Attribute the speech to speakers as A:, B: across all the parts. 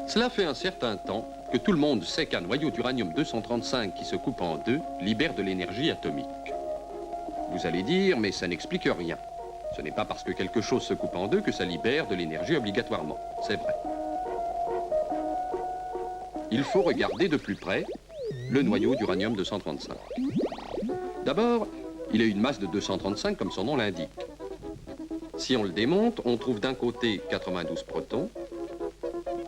A: Cela fait un certain temps que tout le monde sait qu'un noyau d'uranium-235 qui se coupe en deux libère de l'énergie atomique. Vous allez dire, mais ça n'explique rien. Ce n'est pas parce que quelque chose se coupe en deux que ça libère de l'énergie obligatoirement. C'est vrai. Il faut regarder de plus près le noyau d'uranium-235. D'abord, il a une masse de 235 comme son nom l'indique. Si on le démonte, on trouve d'un côté 92 protons.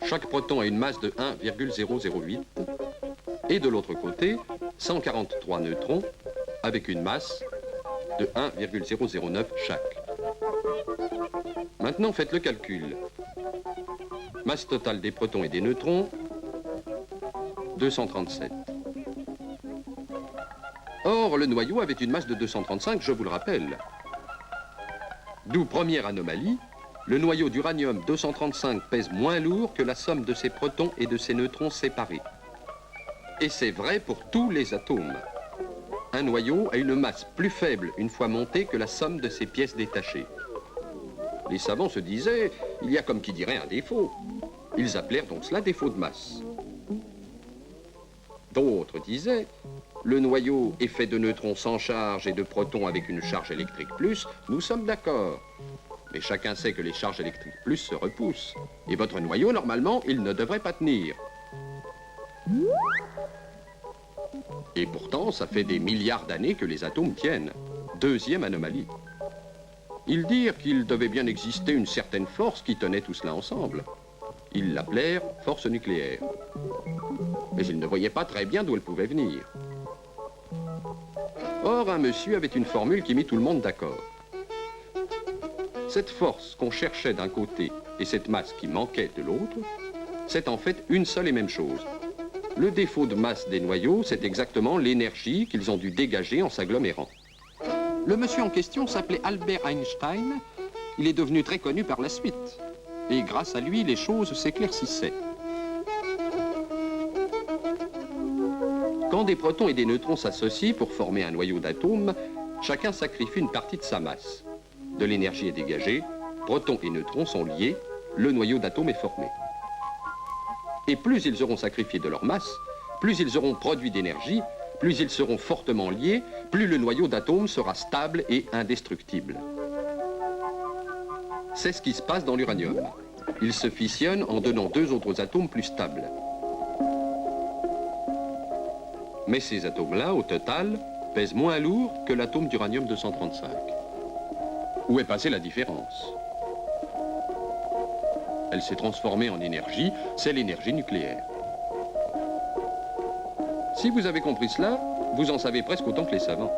A: Chaque proton a une masse de 1,008 et de l'autre côté 143 neutrons avec une masse de 1,009 chaque. Maintenant, faites le calcul. Masse totale des protons et des neutrons, 237. Or, le noyau avait une masse de 235, je vous le rappelle. D'où première anomalie, le noyau d'uranium-235 pèse moins lourd que la somme de ses protons et de ses neutrons séparés. Et c'est vrai pour tous les atomes. Un noyau a une masse plus faible une fois monté que la somme de ses pièces détachées. Les savants se disaient, il y a comme qui dirait un défaut. Ils appelèrent donc cela défaut de masse. D'autres disaient, le noyau est fait de neutrons sans charge et de protons avec une charge électrique plus, nous sommes d'accord. Mais chacun sait que les charges électriques plus se repoussent. Et votre noyau, normalement, il ne devrait pas tenir. Et pourtant, ça fait des milliards d'années que les atomes tiennent. Deuxième anomalie. Ils dirent qu'il devait bien exister une certaine force qui tenait tout cela ensemble. Ils l'appelèrent force nucléaire. Mais ils ne voyaient pas très bien d'où elle pouvait venir. Or, un monsieur avait une formule qui mit tout le monde d'accord. Cette force qu'on cherchait d'un côté et cette masse qui manquait de l'autre, c'est en fait une seule et même chose. Le défaut de masse des noyaux, c'est exactement l'énergie qu'ils ont dû dégager en s'agglomérant. Le monsieur en question s'appelait Albert Einstein. Il est devenu très connu par la suite. Et grâce à lui, les choses s'éclaircissaient. Quand des protons et des neutrons s'associent pour former un noyau d'atomes, chacun sacrifie une partie de sa masse. De l'énergie est dégagée, protons et neutrons sont liés, le noyau d'atome est formé. Et plus ils auront sacrifié de leur masse, plus ils auront produit d'énergie, plus ils seront fortement liés, plus le noyau d'atome sera stable et indestructible. C'est ce qui se passe dans l'uranium. Il se fissionne en donnant deux autres atomes plus stables. Mais ces atomes-là, au total, pèsent moins lourd que l'atome d'uranium-235. Où est passée la différence? Elle s'est transformée en énergie, c'est l'énergie nucléaire. Si vous avez compris cela, vous en savez presque autant que les savants.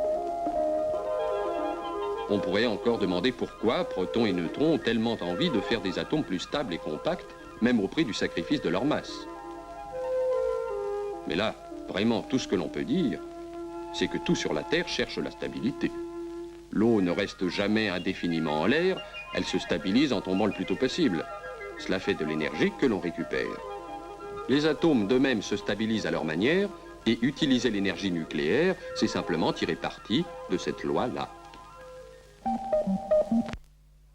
A: On pourrait encore demander pourquoi protons et neutrons ont tellement envie de faire des atomes plus stables et compacts, même au prix du sacrifice de leur masse. Mais là, vraiment, tout ce que l'on peut dire, c'est que tout sur la Terre cherche la stabilité. L'eau ne reste jamais indéfiniment en l'air, elle se stabilise en tombant le plus tôt possible. Cela fait de l'énergie que l'on récupère. Les atomes d'eux-mêmes se stabilisent à leur manière, et utiliser l'énergie nucléaire, c'est simplement tirer parti de cette loi-là.